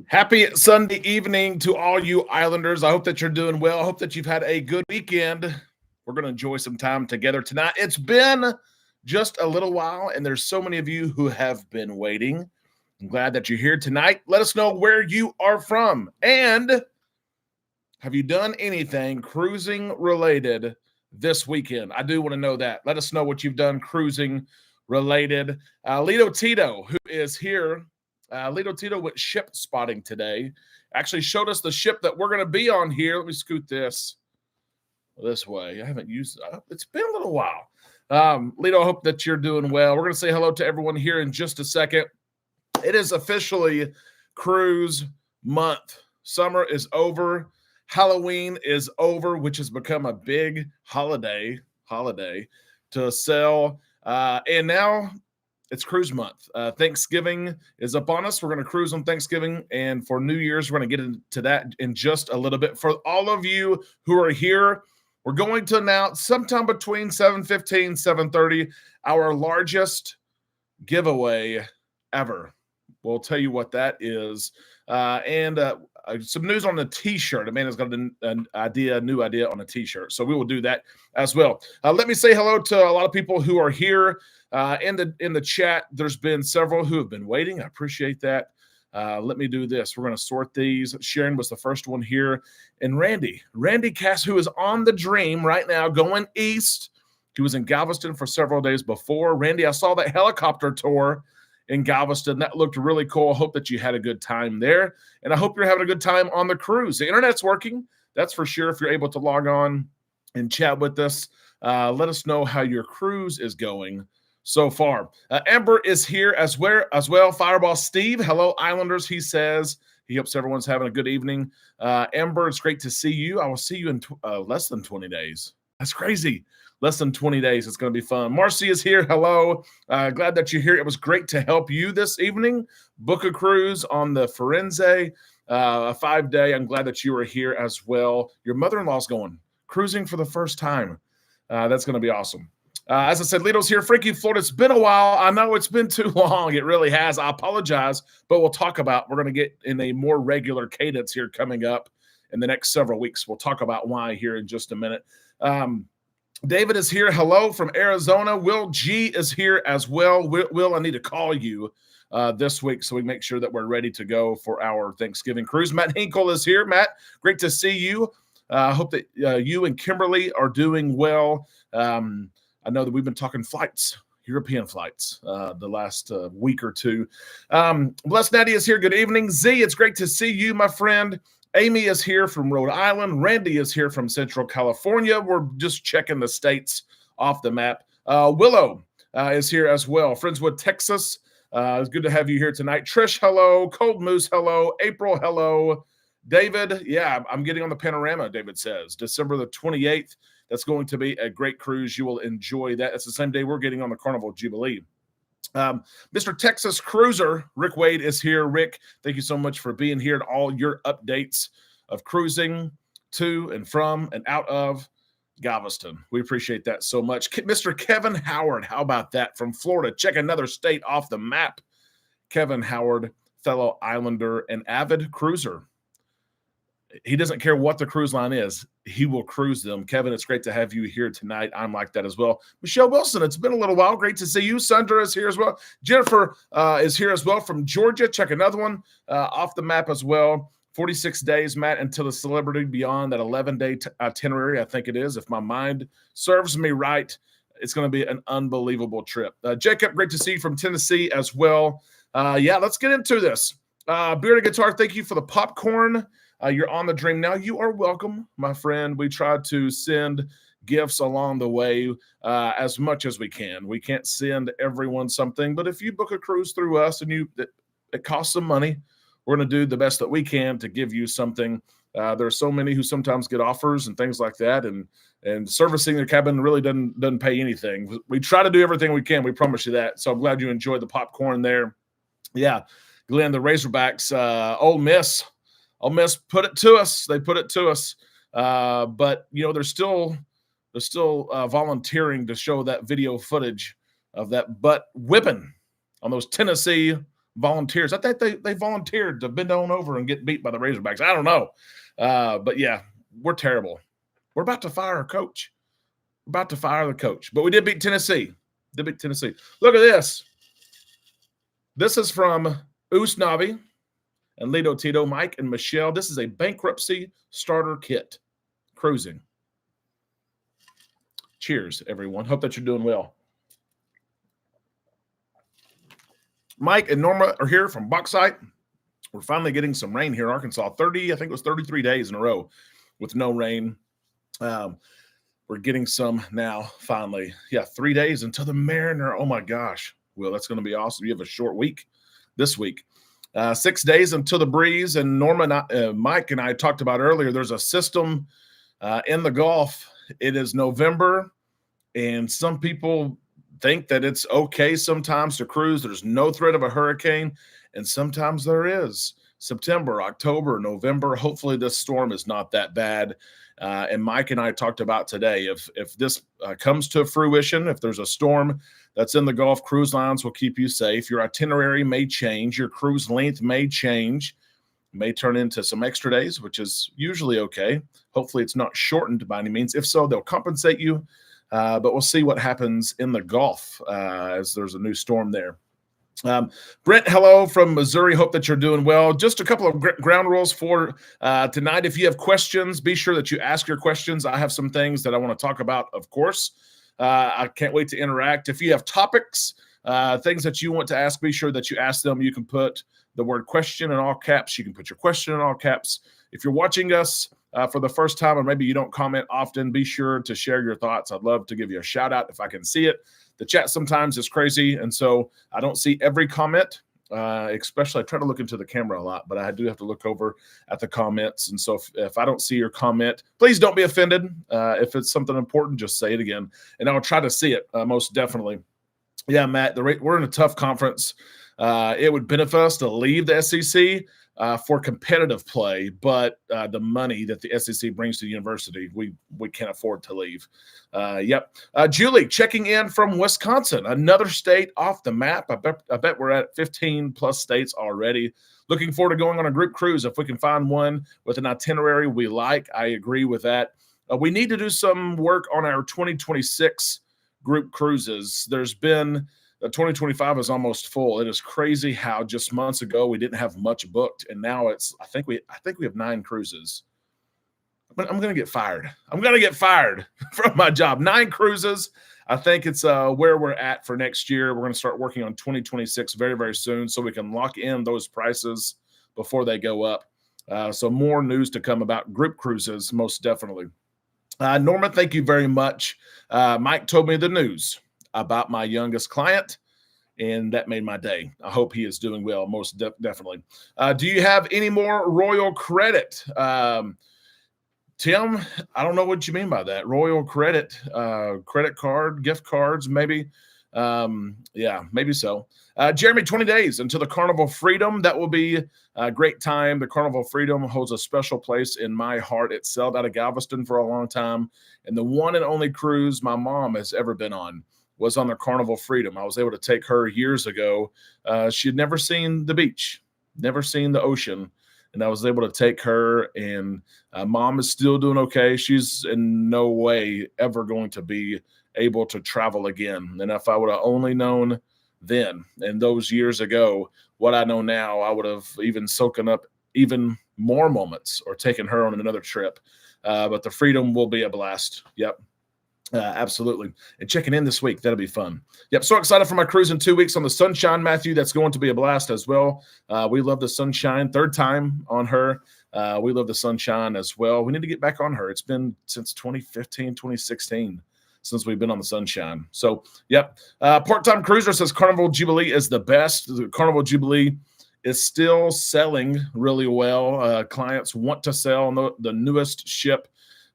Happy Sunday evening to all you Islanders. I hope that you're doing well. I hope that you've had a good weekend. We're going to enjoy some time together tonight. It's been just a little while, and there's so many of you who have been waiting. I'm glad that you're here tonight. Let us know where you are from. And have you done anything cruising related this weekend? I do want to know that. Let us know what you've done cruising related. Lito Tito, who is here. Lito Tito went ship spotting today. Actually showed us the ship that we're going to be on here. Let me scoot this way. I haven't used it. It's been a little while. Lito, I hope that you're doing well. We're going to say hello to everyone here in just a second. It is officially cruise month. Summer is over. Halloween is over, which has become a big holiday to sell. And now it's cruise month. Thanksgiving is upon us. We're going to cruise on Thanksgiving. And for New Year's, we're going to get into that in just a little bit. For all of you who are here, we're going to announce sometime between 7:15, 7:30, our largest giveaway ever. We'll tell you what that is. And some news on the T-shirt. Amanda's got a new idea on a T-shirt. So we will do that as well. Let me say hello to a lot of people who are here in the chat. There's been several who have been waiting. I appreciate that. Let me do this. We're going to sort these. Sharon was the first one here. And Randy Cass, who is on the Dream right now going east. He was in Galveston for several days before. Randy, I saw that helicopter tour in Galveston. That looked really cool. I hope that you had a good time there. And I hope you're having a good time on the cruise. The internet's working. That's for sure. If you're able to log on and chat with us, let us know how your cruise is going so far. Amber is here as well. Fireball Steve. Hello, Islanders, he says. He hopes everyone's having a good evening. Amber, it's great to see you. I will see you in less than 20 days. That's crazy. Less than 20 days. It's going to be fun. Marcy is here. Hello. Glad that you're here. It was great to help you this evening. Book a cruise on the Firenze, a 5-day. I'm glad that you were here as well. Your mother-in-law's going cruising for the first time. That's going to be awesome. As I said, Lito's here. Frankie, Florida, it's been a while. I know it's been too long. It really has. I apologize, but we're going to get in a more regular cadence here coming up in the next several weeks. We'll talk about why here in just a minute. David is here. Hello from Arizona. Will G is here as well. Will, I need to call you this week so we make sure that we're ready to go for our Thanksgiving cruise. Matt Hinkle is here. Matt, great to see you. I hope that you and Kimberly are doing well. I know that we've been talking flights, European flights, the last week or two. Blessed Natty is here. Good evening. Z, it's great to see you, my friend. Amy is here from Rhode Island. Randy is here from Central California. We're just checking the states off the map. Willow is here as well. Friendswood, Texas. It's good to have you here tonight. Trish, hello. Cold Moose, hello. April, hello. David, yeah, I'm getting on the Panorama, David says. December the 28th. That's going to be a great cruise. You will enjoy that. It's the same day we're getting on the Carnival Jubilee. Mr. Texas Cruiser, Rick Wade is here. Rick, thank you so much for being here and all your updates of cruising to and from and out of Galveston. We appreciate that so much. Mr. Kevin Howard, how about that? From Florida, check another state off the map. Kevin Howard, fellow Islander and avid cruiser. He doesn't care what the cruise line is. He will cruise them. Kevin, it's great to have you here tonight. I'm like that as well. Michelle Wilson, it's been a little while. Great to see you. Sandra is here as well. Jennifer is here as well from Georgia. Check another one off the map as well. 46 days, Matt, until the Celebrity Beyond, that 11-day itinerary, I think it is. If my mind serves me right, it's going to be an unbelievable trip. Jacob, great to see you from Tennessee as well. Let's get into this. Bearded Guitar, thank you for the popcorn. You're on the Dream now. You are welcome, my friend. We try to send gifts along the way as much as we can. We can't send everyone something, but if you book a cruise through us and it costs some money, we're going to do the best that we can to give you something. There are so many who sometimes get offers and things like that, and servicing their cabin really doesn't pay anything. We try to do everything we can. We promise you that. So I'm glad you enjoyed the popcorn there. Yeah, Glenn, the Razorbacks, Ole Miss put it to us. They put it to us. But, they're still volunteering to show that video footage of that butt whipping on those Tennessee volunteers. I think they volunteered to bend on over and get beat by the Razorbacks. I don't know. But yeah, we're terrible. We're about to fire our coach. We're about to fire the coach. But we did beat Tennessee. Look at this. This is from Usnavi and Lido Tito, Mike and Michelle. This is a bankruptcy starter kit. Cruising. Cheers, everyone. Hope that you're doing well. Mike and Norma are here from Bauxite. We're finally getting some rain here in Arkansas. I think it was 33 days in a row with no rain. We're getting some now, finally. Yeah, 3 days until the Mariner. Oh, my gosh. Well, that's going to be awesome. You have a short week this week. 6 days until the breeze. And Norma, Mike and I talked about earlier, there's a system in the Gulf. It is November, and some people think that it's okay sometimes to cruise. There's no threat of a hurricane, and sometimes there is. September, October, November. Hopefully this storm is not that bad. And Mike and I talked about today, if this comes to fruition, if there's a storm that's in the Gulf, cruise lines will keep you safe. Your itinerary may change. Your cruise length may change. May turn into some extra days, which is usually okay. Hopefully it's not shortened by any means. If so, they'll compensate you. But we'll see what happens in the Gulf as there's a new storm there. Brent, hello from Missouri. Hope that you're doing well. Just a couple of ground rules for tonight. If you have questions, be sure that you ask your questions. I have some things that I want to talk about, of course. I can't wait to interact. If you have topics, things that you want to ask, be sure that you ask them. You can put the word question in all caps. You can put your question in all caps. If you're watching us for the first time, or maybe you don't comment often, be sure to share your thoughts. I'd love to give you a shout out if I can see it. The chat sometimes is crazy, and so I don't see every comment, especially I try to look into the camera a lot, but I do have to look over at the comments. And so if I don't see your comment, please don't be offended. If it's something important, just say it again, and I'll try to see it most definitely. Yeah, Matt, we're in a tough conference. It would benefit us to leave the SEC for competitive play, but the money that the SEC brings to the university, we can't afford to leave. Julie, checking in from Wisconsin, another state off the map. I bet we're at 15 plus states already. Looking forward to going on a group cruise if we can find one with an itinerary we like. I agree with that. We need to do some work on our 2026 group cruises. There's been 2025 is almost full. It is crazy how just months ago we didn't have much booked, and now I think we have 9 cruises. But I'm going to get fired. I'm going to get fired from my job. 9 cruises. I think it's where we're at for next year. We're going to start working on 2026 very, very soon so we can lock in those prices before they go up. So more news to come about group cruises, most definitely. Norma, thank you very much. Mike told me the news about my youngest client, and that made my day. I hope he is doing well, most definitely. Do you have any more Royal Credit? Tim, I don't know what you mean by that. Royal Credit, credit card, gift cards, maybe. Yeah, maybe so. Jeremy, 20 days until the Carnival Freedom. That will be a great time. The Carnival Freedom holds a special place in my heart. It sailed out of Galveston for a long time, and the one and only cruise my mom has ever been on was on the Carnival Freedom. I was able to take her years ago. She had never seen the beach, never seen the ocean, and I was able to take her, and mom is still doing okay. She's in no way ever going to be able to travel again. And if I would have only known then and those years ago what I know now, I would have even soaking up even more moments or taken her on another trip. But the Freedom will be a blast. Yep. Absolutely. And checking in this week, that'll be fun. Yep. So excited for my cruise in 2 weeks on the Sunshine, Matthew. That's going to be a blast as well. We love the Sunshine. 3rd time on her. We love the Sunshine as well. We need to get back on her. It's been since 2015, 2016 since we've been on the Sunshine. So, yep. Part-time Cruiser says Carnival Jubilee is the best. The Carnival Jubilee is still selling really well. Clients want to sell on the newest ship.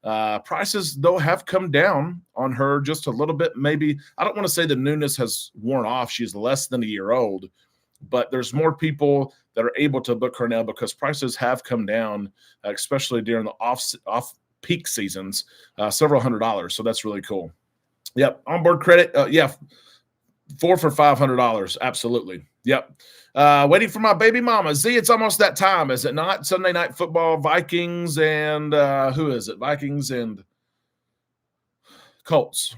Prices, though, have come down on her just a little bit. Maybe I don't want to say the newness has worn off. She's less than a year old, but there's more people that are able to book her now because prices have come down, especially during the off peak seasons, several $100s. So that's really cool. Yep. Onboard credit. Yeah. 4 for $500. Absolutely. Yep. Waiting for my baby mama. Z, it's almost that time, is it not? Sunday night football, Vikings and who is it? Vikings and Colts.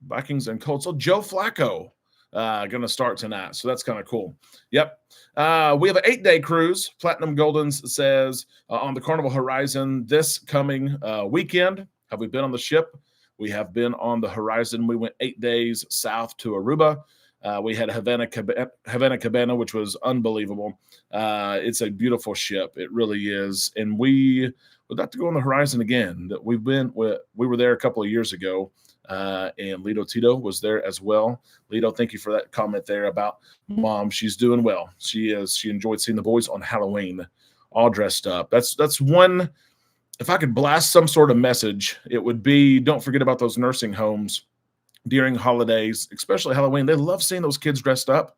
Vikings and Colts. Oh, Joe Flacco going to start tonight. So that's kind of cool. Yep. We have an 8-day cruise. Platinum Goldens says on the Carnival Horizon this coming weekend. Have we been on the ship? We have been on the Horizon. We went 8 days south to Aruba. We had Havana Cabana, which was unbelievable. It's a beautiful ship. It really is. And we would like to go on the Horizon again. We were there a couple of years ago, and Lito Tito was there as well. Lito, thank you for that comment there about Mom. She's doing well. She is. She enjoyed seeing the boys on Halloween, all dressed up. That's one. If I could blast some sort of message, it would be don't forget about those nursing homes during holidays, especially Halloween. They love seeing those kids dressed up,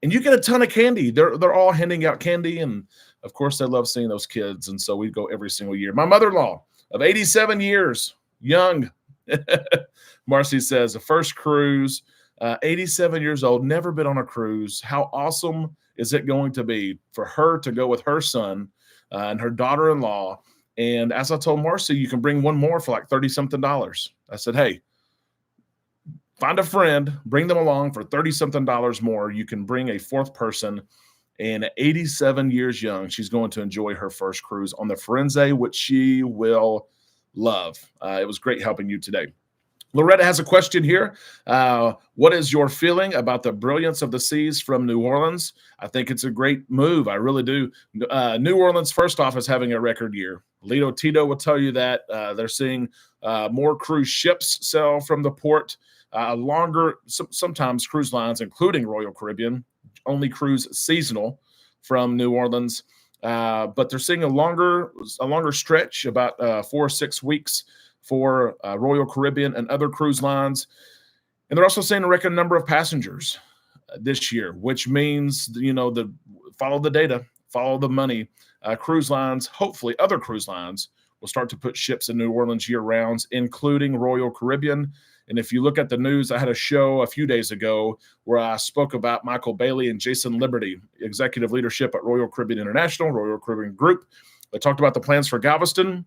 and you get a ton of candy. They're all handing out candy, and of course they love seeing those kids. And so we go every single year. My mother-in-law of 87 years, young. Marcy says the first cruise, 87 years old, never been on a cruise. How awesome is it going to be for her to go with her son and her daughter-in-law? And as I told Marcy, you can bring one more for like $30-something. I said, hey, find a friend, bring them along for $30-something more. You can bring a fourth person. And at 87 years young, she's going to enjoy her first cruise on the Firenze, which she will love. It was great helping you today. Loretta has a question here. What is your feeling about the brilliance of the seas from New Orleans? I think it's a great move. I really do. New Orleans, first off, is having a record year. Lito Tito will tell you that. They're seeing more cruise ships sail from the port. Sometimes cruise lines, including Royal Caribbean, only cruise seasonal from New Orleans. But they're seeing a longer stretch, about 4 or 6 weeks for Royal Caribbean and other cruise lines. And they're also seeing a record number of passengers this year, which means, follow the data, follow the money. Cruise lines, hopefully other cruise lines, will start to put ships in New Orleans year-round, including Royal Caribbean. And if you look at the news, I had a show a few days ago where I spoke about Michael Bailey and Jason Liberty, executive leadership at Royal Caribbean International, Royal Caribbean Group. They talked about the plans for Galveston,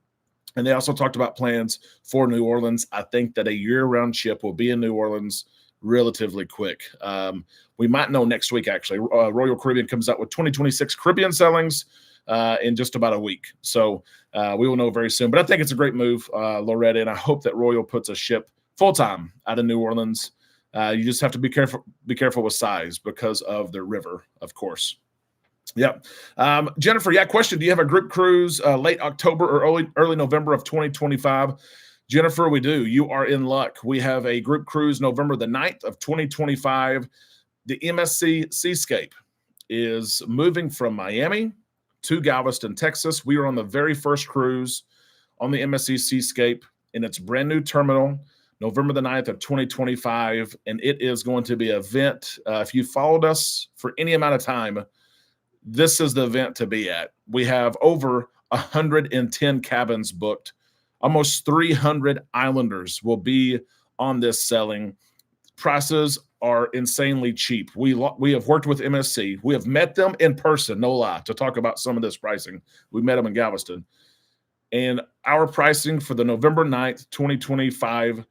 and they also talked about plans for New Orleans. I think that a year-round ship will be in New Orleans relatively quick. We might know next week, actually. Royal Caribbean comes out with 2026 Caribbean sailings in just about a week. So we will know very soon. But I think it's a great move, Loretta, and I hope that Royal puts a ship full-time out of New Orleans. You just have to be careful with size because of the river, of course. Yep. Jennifer, question. Do you have a group cruise late October or early November of 2025? Jennifer, we do. You are in luck. We have a group cruise November the 9th of 2025. The MSC Seascape is moving from Miami to Galveston, Texas. We are on the very first cruise on the MSC Seascape in its brand new terminal, November the 9th of 2025. And it is going to be an event. If you followed us for any amount of time, this is the event to be at. We have over 110 cabins booked. Almost 300 islanders will be on this sailing. Prices are insanely cheap. We have worked with MSC. We have met them in person, no lie, to talk about some of this pricing. We met them in Galveston. And our pricing for the November 9th, 2025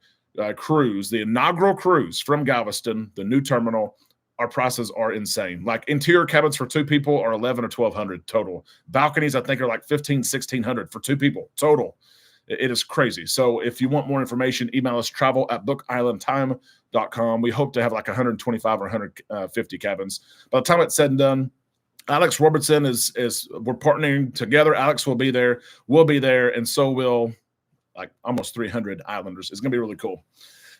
cruise, the inaugural cruise from Galveston, the new terminal, our prices are insane. Like interior cabins for 2 people are $1,100 or $1,200 total. Balconies, I think, are like $1,500, $1,600 for 2 people total. It is crazy. So if you want more information, email us travel@bookislandtime.com. We hope to have like 125 or 150 cabins. By the time it's said and done, Alex Robertson is we're partnering together. Alex will be there. We'll be there. And so will like almost 300 islanders. It's going to be really cool.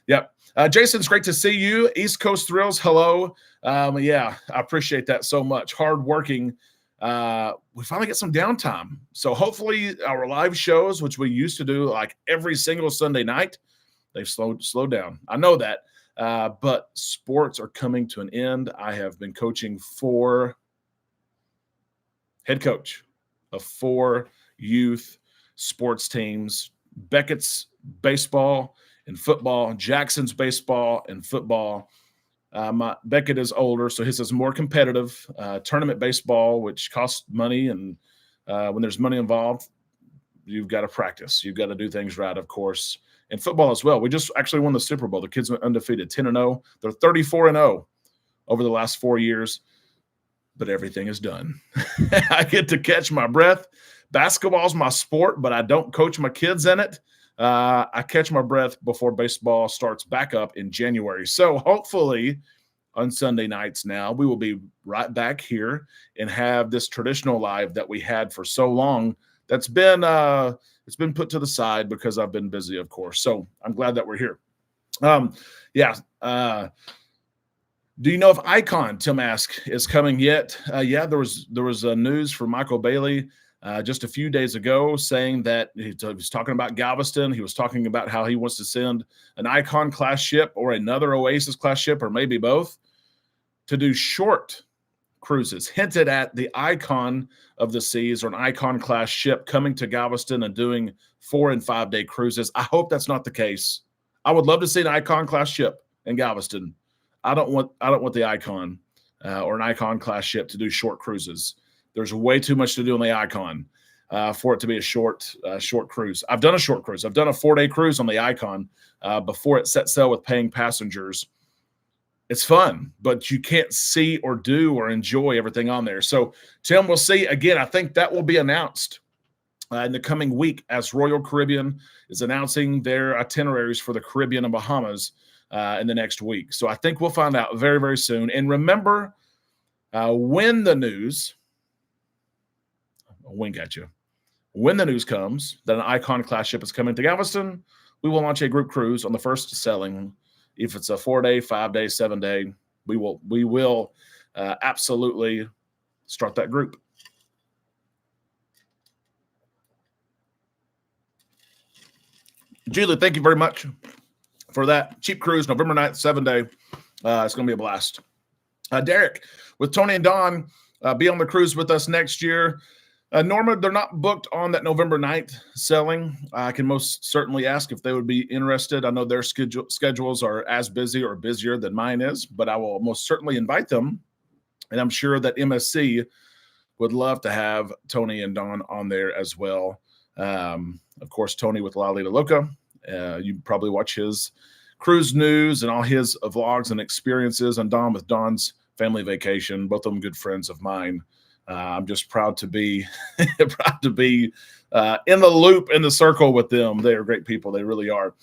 Yep. Jason, it's great to see you. East Coast Thrills, hello. I appreciate that so much. Hardworking. We finally get some downtime. So hopefully our live shows, which we used to do like every single Sunday night, they've slowed down. I know that. But sports are coming to an end. I have been coaching head coach of 4 youth sports teams, Beckett's baseball and football, Jackson's baseball and football, Beckett is older, so his is more competitive. Tournament baseball, which costs money, and when there's money involved, you've got to practice. You've got to do things right, of course. And football as well. We just actually won the Super Bowl. The kids went undefeated, 10-0. They're 34-0 over the last 4 years, but everything is done. I get to catch my breath. Basketball's my sport, but I don't coach my kids in it. I catch my breath before baseball starts back up in January. So hopefully on Sunday nights now, we will be right back here and have this traditional live that we had for so long. That's been it's been put to the side because I've been busy, of course. So I'm glad that we're here. Do you know if Icon, Tim asked, is coming yet? Yeah, there was news from Michael Bailey just a few days ago saying that he was talking about Galveston. He was talking about how he wants to send an Icon class ship or another Oasis class ship or maybe both to do short cruises, hinted at the Icon of the Seas or an Icon class ship coming to Galveston and doing 4 and 5 day cruises. I hope that's not the case. I would love to see an Icon class ship in Galveston. I don't want the Icon or an Icon class ship to do short cruises. There's way too much to do on the Icon for it to be a short cruise. I've done a short cruise. I've done a 4-day cruise on the Icon before it set sail with paying passengers. It's fun, but you can't see or do or enjoy everything on there. So, Tim, we'll see. Again, I think that will be announced in the coming week as Royal Caribbean is announcing their itineraries for the Caribbean and Bahamas in the next week. So I think we'll find out very, very soon. And remember, when the news, I'll wink at you, when the news comes that an Icon class ship is coming to Galveston, we will launch a group cruise on the first sailing. If it's a 4-day, 5-day, 7-day, we will absolutely start that group. Julie, thank you very much for that. Cheap cruise, November 9th, 7-day. It's going to be a blast. Derek, with Tony and Don, be on the cruise with us next year. Norma, they're not booked on that November 9th sailing. I can most certainly ask if they would be interested. I know their schedules are as busy or busier than mine is, but I will most certainly invite them. And I'm sure that MSC would love to have Tony and Don on there as well. Of course, Tony with La Lita Loca. You probably watch his cruise news and all his vlogs and experiences, and Don with Don's family vacation. Both of them good friends of mine. I'm just proud to be in the loop, in the circle with them. They are great people. They really are.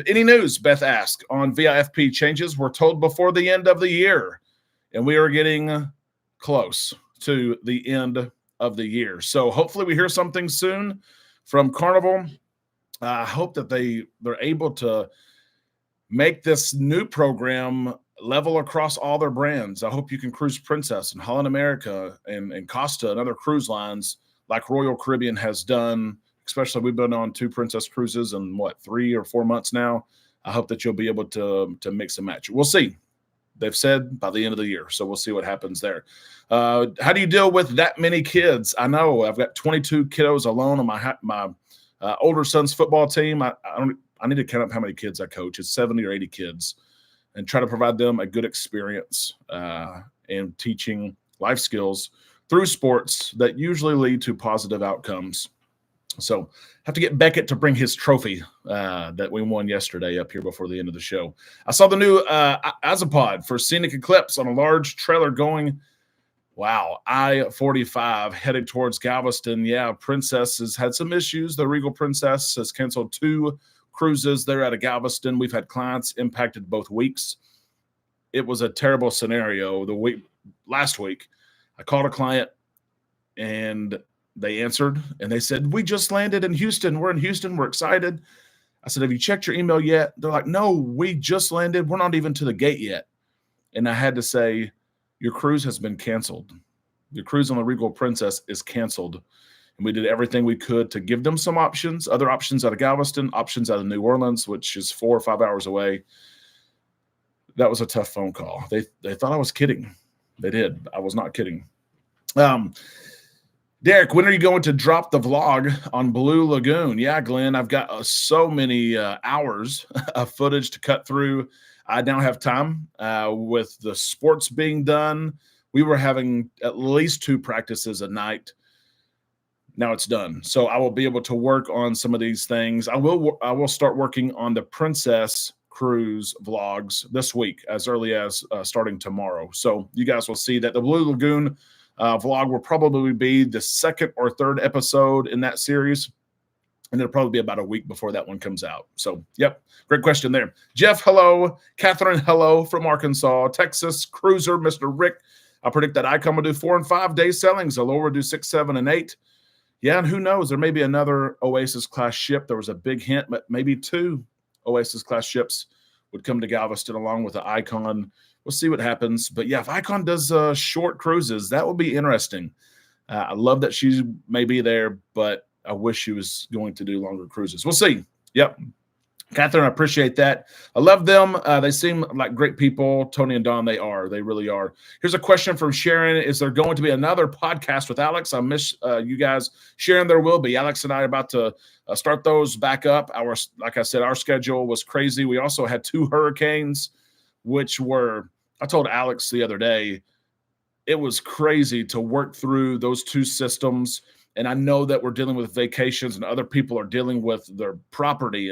Any news, Beth asked, on VIFP changes? We're told before the end of the year, and we are getting close to the end of the year. So hopefully we hear something soon from Carnival. I hope that they're able to make this new program level across all their brands. I hope you can cruise Princess and Holland America and Costa and other cruise lines like Royal Caribbean has done. Especially, we've been on 2 Princess cruises in 3 or 4 months now. I hope that you'll be able to mix and match. We'll see. They've said by the end of the year, so we'll see what happens there. How do you deal with that many kids? I know I've got 22 kiddos alone on my older son's football team. I need to count up how many kids I coach. It's 70 or 80 kids, and try to provide them a good experience and teaching life skills through sports that usually lead to positive outcomes. So have to get Beckett to bring his trophy that we won yesterday up here before the end of the show. I saw the new Azipod for Scenic Eclipse on a large trailer going, I-45 headed towards Galveston. Yeah, Princess has had some issues. The Regal Princess has canceled 2 cruises there out of Galveston. We've had clients impacted both weeks. It was a terrible scenario. Last week, I called a client and they answered and they said, "We just landed in Houston. We're in Houston. We're excited." I said, "Have you checked your email yet?" They're like, "No, we just landed. We're not even to the gate yet." And I had to say, "Your cruise has been canceled. Your cruise on the Regal Princess is canceled." And we did everything we could to give them some options, other options out of Galveston, options out of New Orleans, which is 4 or 5 hours away. That was a tough phone call. They thought I was kidding. They did. I was not kidding. Derek, when are you going to drop the vlog on Blue Lagoon? Yeah, Glenn, I've got so many hours of footage to cut through. I now have time with the sports being done. We were having at least 2 practices a night. Now it's done. So I will be able to work on some of these things. I will start working on the Princess Cruise vlogs this week, as early as starting tomorrow. So you guys will see that the Blue Lagoon vlog will probably be the 2nd or 3rd episode in that series. And it'll probably be about a week before that one comes out. So, yep, great question there. Jeff, hello. Catherine, hello from Arkansas. Texas Cruiser, Mr. Rick. I predict that Icon will do 4 and 5 day sailings. Allure will do 6, 7, and 8. Yeah, and who knows? There may be another Oasis-class ship. There was a big hint, but maybe 2 Oasis-class ships would come to Galveston along with the Icon. We'll see what happens. But, yeah, if Icon does short cruises, that will be interesting. I love that she may be there, but I wish she was going to do longer cruises. We'll see. Yep. Catherine, I appreciate that. I love them. They seem like great people. Tony and Don, they are. They really are. Here's a question from Sharon. Is there going to be another podcast with Alex? I miss you guys. Sharon, there will be. Alex and I are about to start those back up. Like I said, our schedule was crazy. We also had 2 hurricanes, which were, I told Alex the other day, it was crazy to work through those 2 systems. And I know that we're dealing with vacations and other people are dealing with their property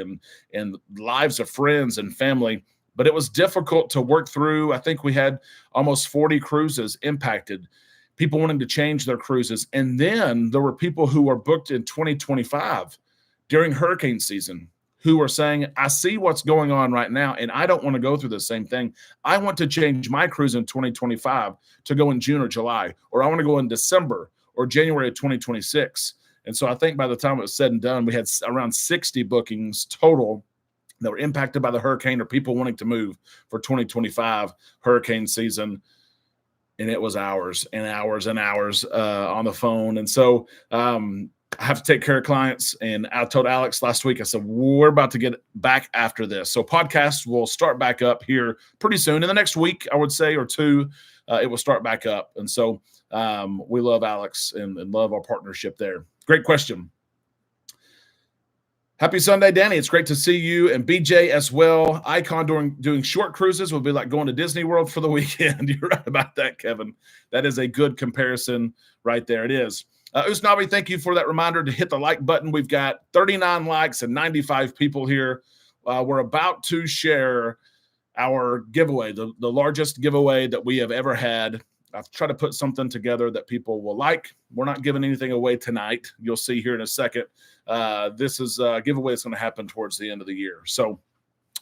and lives of friends and family. But it was difficult to work through. I think we had almost 40 cruises impacted, people wanting to change their cruises. And then there were people who were booked in 2025 during hurricane season who are saying, I see what's going on right now, and I don't want to go through the same thing. I want to change my cruise in 2025 to go in June or July, or I want to go in December or January of 2026. And so I think by the time it was said and done, we had around 60 bookings total that were impacted by the hurricane or people wanting to move for 2025 hurricane season. And it was hours and hours and hours on the phone. And so I have to take care of clients. And I told Alex last week, I said, we're about to get back after this. So podcasts will start back up here pretty soon. In the next week, I would say, or 2, it will start back up. And so we love Alex and love our partnership there. Great question. Happy Sunday, Danny. It's great to see you and BJ as well. Icon doing short cruises will be like going to Disney World for the weekend. You're right about that, Kevin. That is a good comparison right there. It is. Usnavi, thank you for that reminder to hit the like button. We've got 39 likes and 95 people here. We're about to share our giveaway, the largest giveaway that we have ever had. I've tried to put something together that people will like. We're not giving anything away tonight. You'll see here in a second. This is a giveaway that's going to happen towards the end of the year. So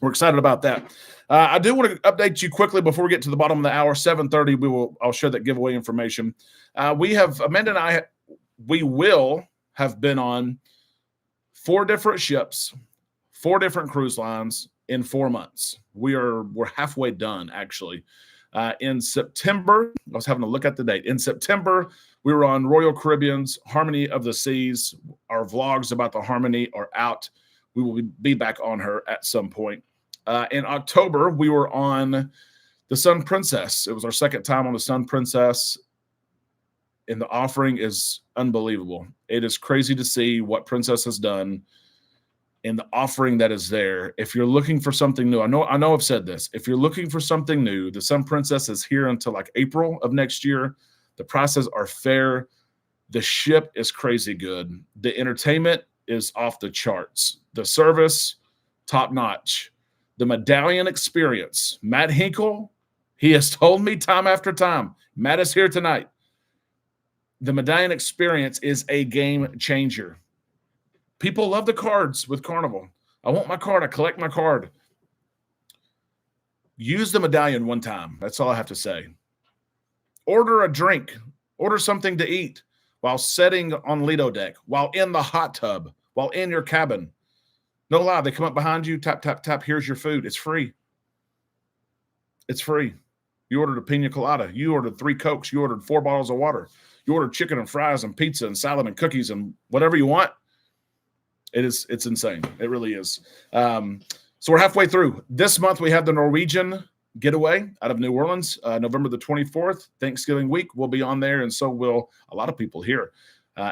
we're excited about that. I do want to update you quickly before we get to the bottom of the hour. 7:30, I'll share that giveaway information. Amanda and I, we will have been on 4 different ships, 4 different cruise lines in 4 months. We're halfway done, actually. In September, I was having a look at the date. In September, we were on Royal Caribbean's Harmony of the Seas. Our vlogs about the Harmony are out. We will be back on her at some point. In October, we were on the Sun Princess. It was our 2nd time on the Sun Princess, and the offering is unbelievable. It is crazy to see what Princess has done and the offering that is there. If you're looking for something new, I know I've said this. If you're looking for something new, the Sun Princess is here until like April of next year. The prices are fair. The ship is crazy good. The entertainment is off the charts. The service, top notch. The medallion experience. Matt Hinkle, he has told me time after time. Matt is here tonight. The medallion experience is a game changer. People love the cards with Carnival. I want my card. I collect my card. Use the medallion one time. That's all I have to say. Order a drink. Order something to eat while sitting on Lido deck, while in the hot tub, while in your cabin. No lie. They come up behind you, tap, tap, tap. Here's your food. It's free. It's free. You ordered a pina colada. You ordered 3 Cokes. You ordered 4 bottles of water. You ordered chicken and fries and pizza and salad and cookies and whatever you want. It's insane. It really is. So we're halfway through. This month we have the Norwegian getaway out of New Orleans, November the 24th, Thanksgiving week. We'll be on there, and so will a lot of people here.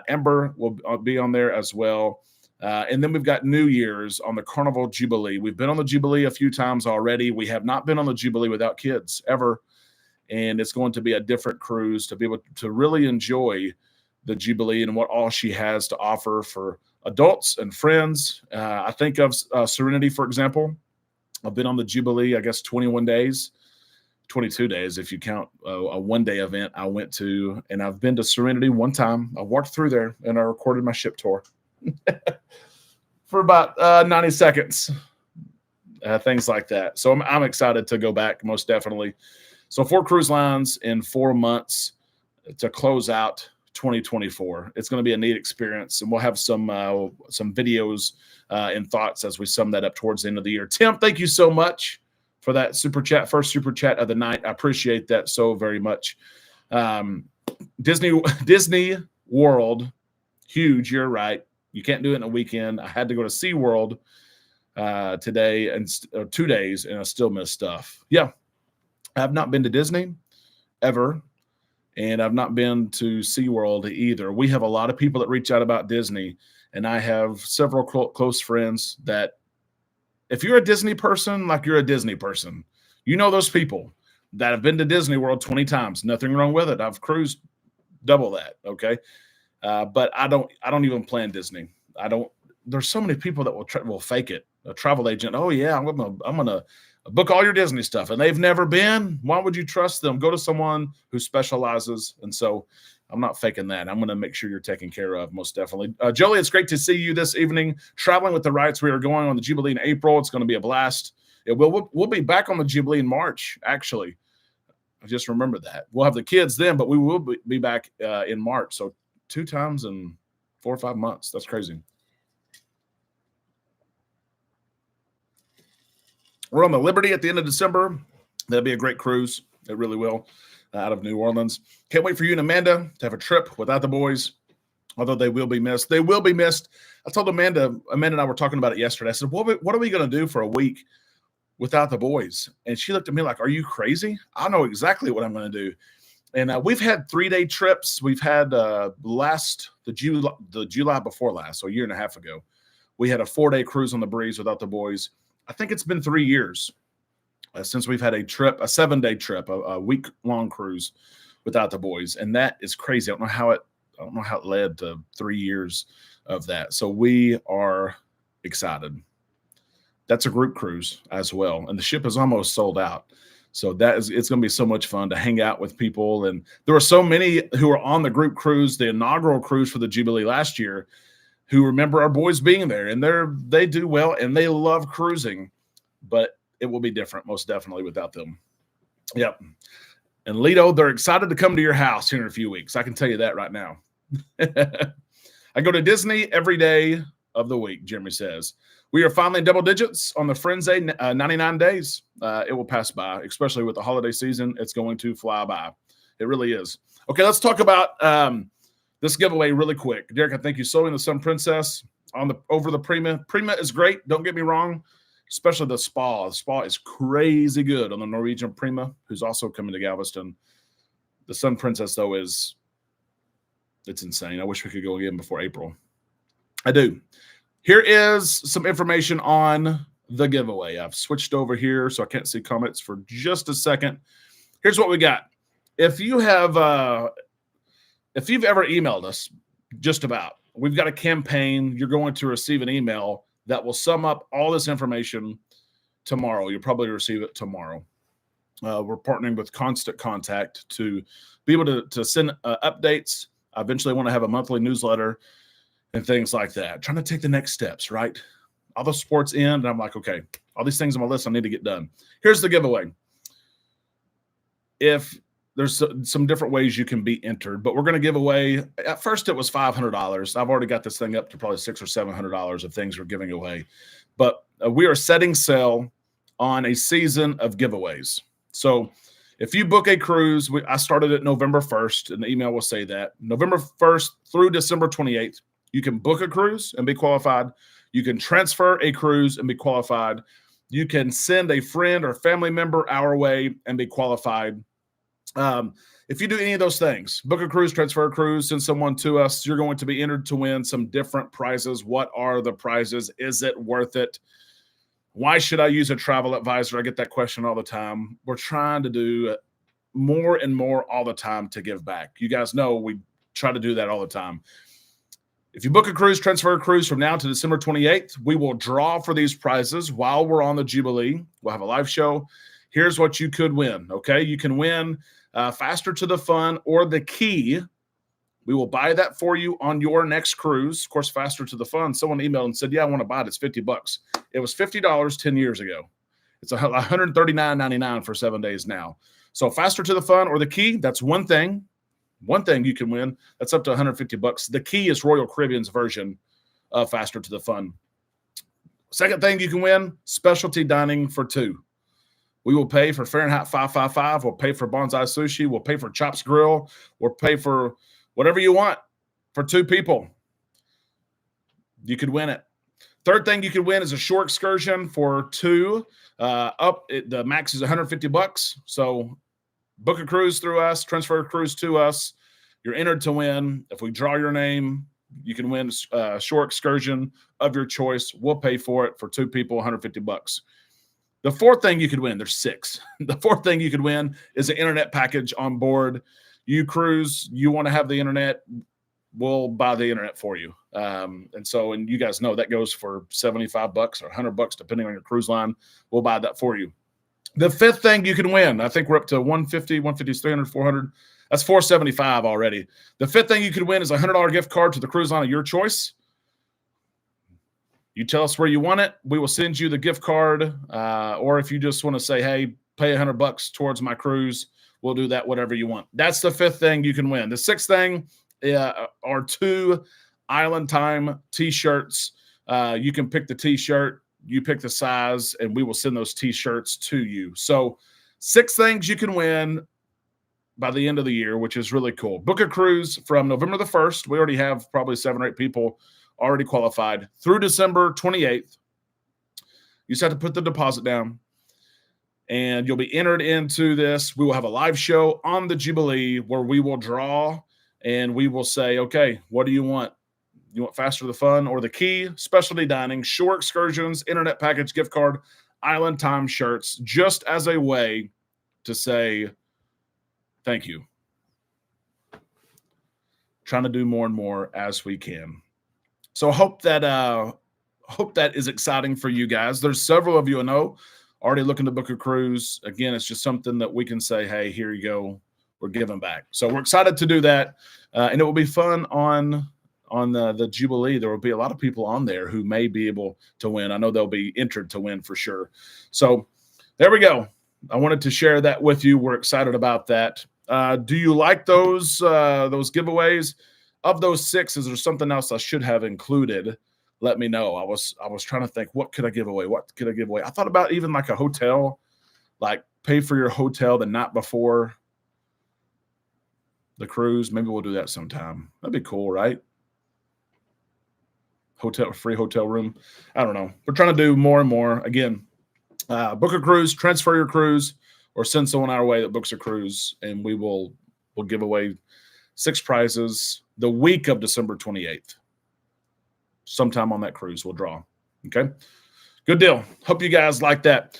Ember will be on there as well. And then we've got New Year's on the Carnival Jubilee. We've been on the Jubilee a few times already. We have not been on the Jubilee without kids ever. And it's going to be a different cruise to be able to really enjoy the Jubilee and what all she has to offer for adults and friends. I think of Serenity, for example. I've been on the Jubilee, I guess, 21 days, 22 days if you count a one-day event I went to. And I've been to Serenity one time. I walked through there and I recorded my ship tour for about 90 seconds, things like that. So I'm excited to go back, most definitely. So 4 cruise lines in 4 months to close out 2024. It's going to be a neat experience, and we'll have some videos and thoughts as we sum that up towards the end of the year. Tim, thank you so much for that super chat, first super chat of the night. I appreciate that so very much. Disney World, huge. You're right. You can't do it in a weekend. I had to go to SeaWorld today and 2 days, and I still missed stuff. Yeah. I've not been to Disney ever, and I've not been to SeaWorld either. We have a lot of people that reach out about Disney, and I have several close friends that if you're a Disney person, like you're a Disney person, you know those people that have been to Disney World 20 times. Nothing wrong with it. I've cruised double that, okay? But I don't even plan Disney. There's so many people that will fake it. A travel agent, oh yeah, I'm gonna book all your Disney stuff, and they've never been. Why would you trust them? Go to someone who specializes. And so I'm not faking that. I'm going to make sure you're taken care of, most definitely. Jolie, it's great to see you this evening. Traveling with the Wrights, we are going on the Jubilee in April. It's going to be a blast. We'll be back on the Jubilee in March, actually. I just remember that. We'll have the kids then, but we will be back in March. So 2 times in 4 or 5 months. That's crazy. We're on the Liberty at the end of December. That'll be a great cruise. It really will, out of New Orleans. Can't wait for you and Amanda to have a trip without the boys, although they will be missed. They will be missed. I told Amanda and I were talking about it yesterday. I said, what are we going to do for a week without the boys? And she looked at me like, are you crazy? I know exactly what I'm going to do. And we've had 3-day trips. We've had the July before last, so a year and a half ago, we had a 4-day cruise on the breeze without the boys. I think it's been 3 years since we've had a 7-day trip, a week-long cruise without the boys, and that is crazy. I don't know how it led to 3 years of that. So we are excited. That's a group cruise as well, and the ship is almost sold out. So it's going to be so much fun to hang out with people. And there were so many who were on the group cruise, the inaugural cruise for the Jubilee last year, who remember our boys being there, and they do well, and they love cruising, but it will be different, most definitely, without them. Yep. And Lido, they're excited to come to your house here in a few weeks. I can tell you that right now. I go to Disney every day of the week, Jeremy says. We are finally in double digits on the Frenzy 99 days. It will pass by, especially with the holiday season. It's going to fly by. It really is. Okay, let's talk about this giveaway really quick. Derek, I think you sold in the Sun Princess over the Prima. Prima is great. Don't get me wrong, especially the spa. The spa is crazy good on the Norwegian Prima, who's also coming to Galveston. The Sun Princess, though, it's insane. I wish we could go again before April. I do. Here is some information on the giveaway. I've switched over here, so I can't see comments for just a second. Here's what we got. If you've ever emailed us, just about, we've got a campaign. You're going to receive an email that will sum up all this information tomorrow. You'll probably receive it tomorrow. We're partnering with Constant Contact to be able to send updates. I eventually want to have a monthly newsletter and things like that. Trying to take the next steps, right? All the sports end, and I'm like, okay, all these things on my list I need to get done. Here's the giveaway. If there's some different ways you can be entered, but we're going to give away, at first it was $500. I've already got this thing up to probably $600 or $700 of things we're giving away. But we are setting sail on a season of giveaways. So if you book a cruise, I started it November 1st, and the email will say that. November 1st through December 28th, you can book a cruise and be qualified. You can transfer a cruise and be qualified. You can send a friend or family member our way and be qualified. If you do any of those things, book a cruise, transfer a cruise, send someone to us, you're going to be entered to win some different prizes. What are the prizes? Is it worth it? Why should I use a travel advisor? I get that question all the time. We're trying to do more and more all the time to give back. You guys know we try to do that all the time. If you book a cruise, transfer a cruise from now to December 28th, we will draw for these prizes while we're on the Jubilee. We'll have a live show. Here's what you could win, okay? You can win Faster to the Fun or the Key. We will buy that for you on your next cruise. Of course, Faster to the Fun. Someone emailed and said, yeah, I want to buy it. It's $50. It was $50 10 years ago. It's $139.99 for 7 days now. So Faster to the Fun or the Key, that's one thing. One thing you can win. That's up to $150. The Key is Royal Caribbean's version of Faster to the Fun. Second thing you can win, specialty dining for two. We will pay for Fahrenheit 555. We'll pay for Bonsai Sushi. We'll pay for Chops Grill. We'll pay for whatever you want for two people. You could win it. Third thing you could win is a shore excursion for two. The max is $150. So book a cruise through us, transfer a cruise to us. You're entered to win. If we draw your name, you can win a shore excursion of your choice. We'll pay for it for two people, $150. The fourth thing you could win, there's six. The fourth thing you could win is an internet package on board. You cruise, you want to have the internet, we'll buy the internet for you. And you guys know that goes for $75 or $100, depending on your cruise line. We'll buy that for you. The fifth thing you can win, I think we're up to 150, 300, 400. That's $475 already. The fifth thing you could win is a $100 gift card to the cruise line of your choice. You tell us where you want it. We will send you the gift card. Or if you just want to say, hey, pay $100 towards my cruise, we'll do that, whatever you want. That's the fifth thing you can win. The sixth thing are two Island Time T-shirts. You can pick the T-shirt. You pick the size, and we will send those T-shirts to you. So 6 things you can win by the end of the year, which is really cool. Book a cruise from November the 1st. We already have probably 7 or 8 people already qualified through December 28th. You just have to put the deposit down, and you'll be entered into this. We will have a live show on the Jubilee where we will draw, and we will say, okay, what do you want? You want Faster the Fun or the Key, specialty dining, shore excursions, internet package, gift card, Island Time shirts, just as a way to say thank you. Trying to do more and more as we can. So I hope that is exciting for you guys. There's several of you I know already looking to book a cruise. Again, it's just something that we can say, hey, here you go. We're giving back. So we're excited to do that. And it will be fun on the Jubilee. There will be a lot of people on there who may be able to win. I know they'll be entered to win for sure. So there we go. I wanted to share that with you. We're excited about that. Do you like those giveaways? Of those 6, is there something else I should have included? Let me know. I was trying to think, what could I give away? What could I give away? I thought about even like a hotel, like pay for your hotel the night before the cruise. Maybe we'll do that sometime. That'd be cool, right? Free hotel room. I don't know. We're trying to do more and more. Again, book a cruise, transfer your cruise, or send someone our way that books a cruise, and we'll give away 6 prizes the week of December 28th. Sometime on that cruise, we'll draw. Okay? Good deal. Hope you guys like that.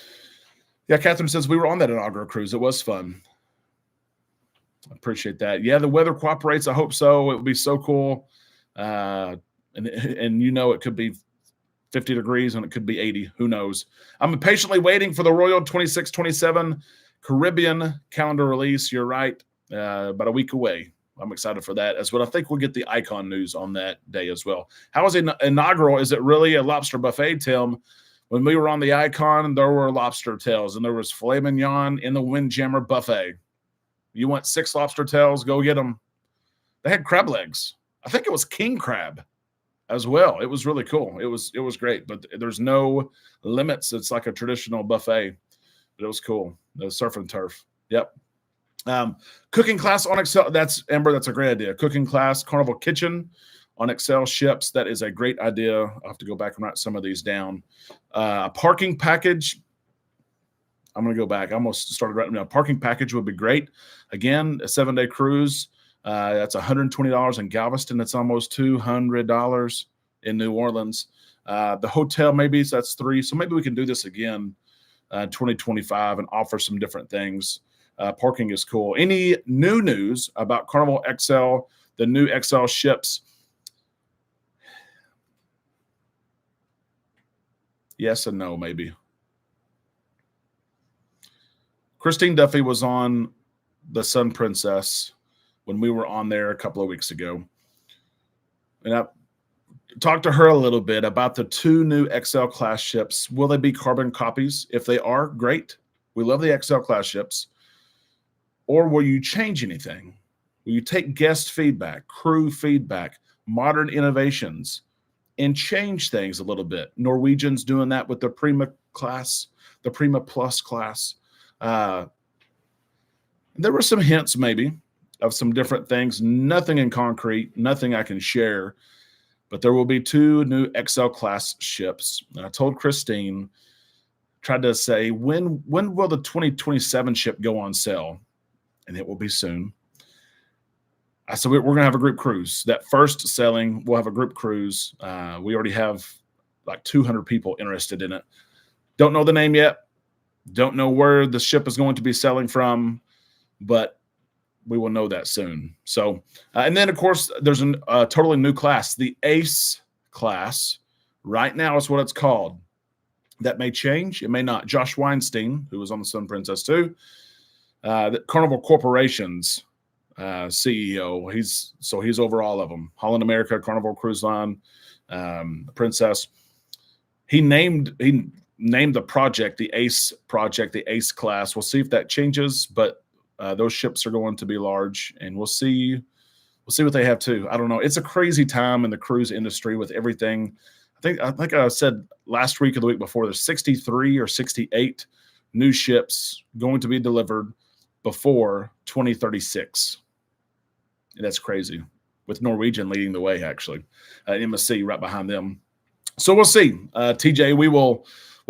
Yeah, Catherine says we were on that inaugural cruise. It was fun. I appreciate that. Yeah, the weather cooperates. I hope so. It would be so cool. And it could be 50 degrees and it could be 80. Who knows? I'm patiently waiting for the Royal 26-27 Caribbean calendar release. You're right. About a week away. I'm excited for that as well. I think we'll get the Icon news on that day as well. How is it inaugural? Is it really a lobster buffet, Tim? When we were on the Icon, there were lobster tails, and there was filet mignon in the Windjammer buffet. You want 6 lobster tails? Go get them. They had crab legs. I think it was king crab as well. It was really cool. It was great, but there's no limits. It's like a traditional buffet, but it was cool. The surf and turf. Yep. Cooking class on Excel. That's Amber. That's a great idea. Cooking class, Carnival Kitchen on Excel ships. That is a great idea. I'll have to go back and write some of these down. Parking package. I'm going to go back. I almost started writing down. Parking package would be great. Again, a 7-day cruise. That's $120 in Galveston. That's almost $200 in New Orleans. The hotel, maybe so that's $3. So maybe we can do this again 2025 and offer some different things. Parking is cool. Any new news about Carnival XL, the new XL ships? Yes and no, maybe. Christine Duffy was on the Sun Princess when we were on there a couple of weeks ago. And I talked to her a little bit about the 2 new XL class ships. Will they be carbon copies? If they are, great. We love the XL class ships. Or will you change anything? Will you take guest feedback, crew feedback, modern innovations, and change things a little bit? Norwegian's doing that with the Prima class, the Prima Plus class. There were some hints maybe of some different things. Nothing in concrete, nothing I can share. But there will be 2 new XL class ships. And I told Christine, tried to say, when will the 2027 ship go on sale? And it will be soon. I said, we're going to have a group cruise. That first selling, we'll have a group cruise. We already have like 200 people interested in it. Don't know the name yet. Don't know where the ship is going to be selling from, but we will know that soon. So, and then, of course, there's a totally new class, the Ace class. Right now is what it's called. That may change. It may not. Josh Weinstein, who was on the Sun Princess too, the Carnival Corporation's CEO. He's over all of them. Holland America, Carnival Cruise Line, Princess. He named the project the Ace project, the Ace class. We'll see if that changes, but those ships are going to be large, and we'll see what they have too. I don't know. It's a crazy time in the cruise industry with everything. I think I said last week or the week before, there's 63 or 68 new ships going to be delivered before 2036. And that's crazy, with Norwegian leading the way, actually. MSC right behind them. So we'll see. TJ, we'll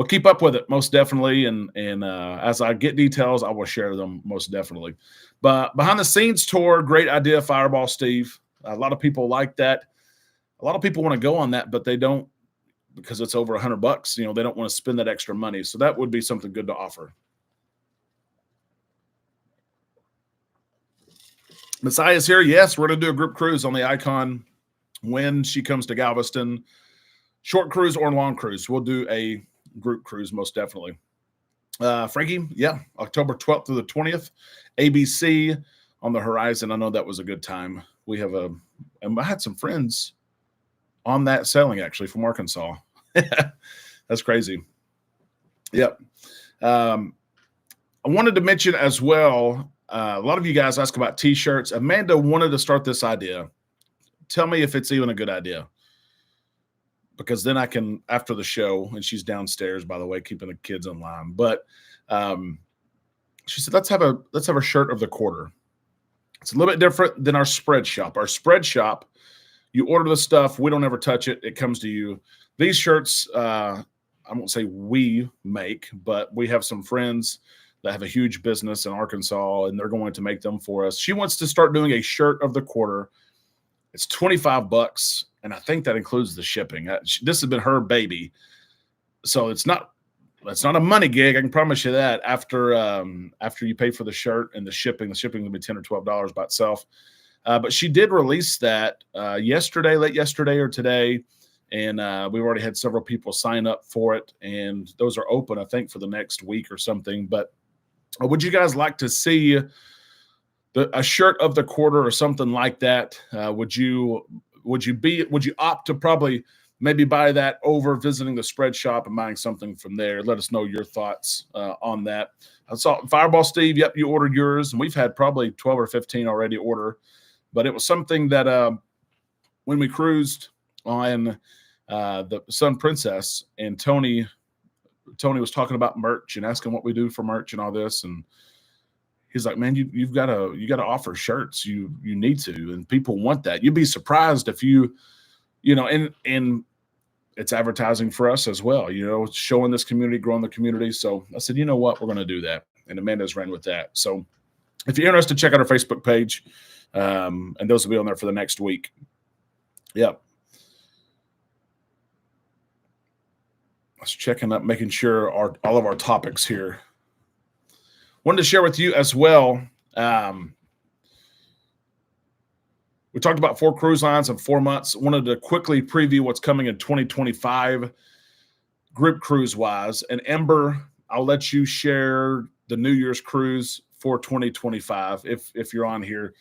keep up with it most definitely. And as I get details, I will share them most definitely. But behind the scenes tour, great idea, Fireball Steve. A lot of people like that. A lot of people want to go on that, but they don't, because it's over $100. They don't want to spend that extra money. So that would be something good to offer. Messiah's here. Yes, we're going to do a group cruise on the Icon when she comes to Galveston. Short cruise or long cruise. We'll do a group cruise most definitely. Frankie, yeah, October 12th through the 20th. ABC on the horizon. I know that was a good time. And I had some friends on that sailing actually from Arkansas. That's crazy. Yep. I wanted to mention as well, a lot of you guys ask about t-shirts. Amanda wanted to start this idea. Tell me if it's even a good idea, because then I can, after the show, and she's downstairs, by the way, keeping the kids in line. But she said, let's have a shirt of the quarter. It's a little bit different than our spread shop. Our spread shop, you order the stuff. We don't ever touch it. It comes to you. These shirts, I won't say we make, but we have some friends that have a huge business in Arkansas, and they're going to make them for us. She wants to start doing a shirt of the quarter. It's $25, and I think that includes the shipping. This has been her baby, so it's not a money gig. I can promise you that. After you pay for the shirt and the shipping will be $10 or $12 by itself. But she did release that yesterday, late yesterday or today, and we've already had several people sign up for it, and those are open, I think, for the next week or something. But would you guys like to see a shirt of the quarter or something like that? Would you opt to probably maybe buy that over visiting the spread shop and buying something from there? Let us know your thoughts on that. I saw Fireball Steve. Yep, you ordered yours, and we've had probably 12 or 15 already order. But it was something that when we cruised on the Sun Princess, and Tony was talking about merch and asking what we do for merch and all this, and he's like, man, you've got to offer shirts. You need to, and people want that. You'd be surprised if and it's advertising for us as well, showing this community, growing the community. So I said, you know what, we're going to do that. And Amanda's ran with that. So if you're interested, check out our Facebook page. And those will be on there for the next week. Yep. Let's checking up, making sure all of our topics here. Wanted to share with you as well. We talked about 4 cruise lines in 4 months. Wanted to quickly preview what's coming in 2025 group cruise wise. And Ember, I'll let you share the New Year's cruise for 2025 if you're on here.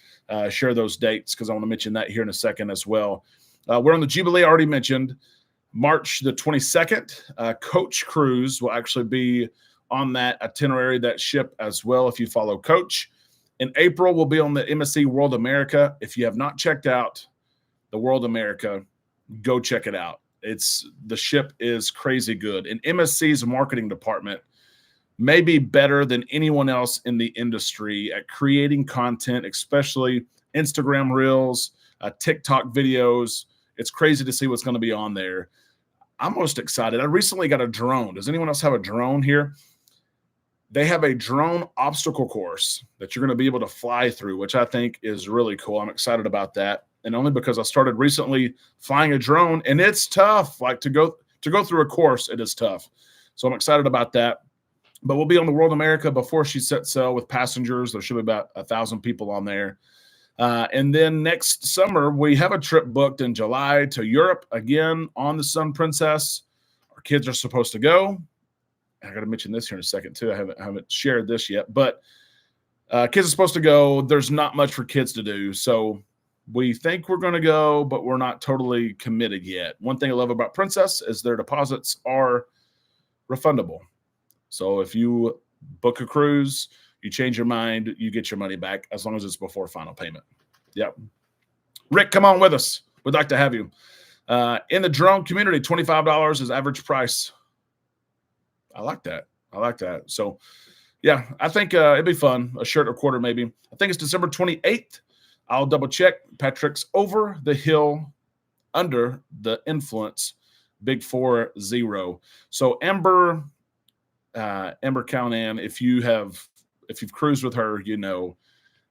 Share those dates because I want to mention that here in a second as well. We're on the Jubilee, I already mentioned. March the 22nd, Coach Cruise will actually be on that itinerary, that ship as well, if you follow Coach. In April, we'll be on the MSC World America. If you have not checked out the World America, go check it out. The ship is crazy good. And MSC's marketing department may be better than anyone else in the industry at creating content, especially Instagram Reels, TikTok videos. It's crazy to see what's going to be on there. I'm most excited. I recently got a drone. Does anyone else have a drone here? They have a drone obstacle course that you're going to be able to fly through, which I think is really cool. I'm excited about that. And only because I started recently flying a drone, and it's tough. Like to go through a course, it is tough. So I'm excited about that. But we'll be on the World America before she sets sail with passengers. There should be about 1,000 people on there. And then next summer, we have a trip booked in July to Europe, again, on the Sun Princess. Our kids are supposed to go. I got to mention this here in a second, too. I haven't shared this yet. But kids are supposed to go. There's not much for kids to do. So we think we're going to go, but we're not totally committed yet. One thing I love about Princess is their deposits are refundable. So if you book a cruise, you change your mind, you get your money back as long as it's before final payment. Yep. Rick, come on with us. We'd like to have you. In the drone community, $25 is average price. I like that. So, yeah, I think it'd be fun. A shirt or quarter maybe. I think it's December 28th. I'll double check. Patrick's Over the Hill, Under the Influence, Big 4-0. So Ember Cownan, if you've cruised with her,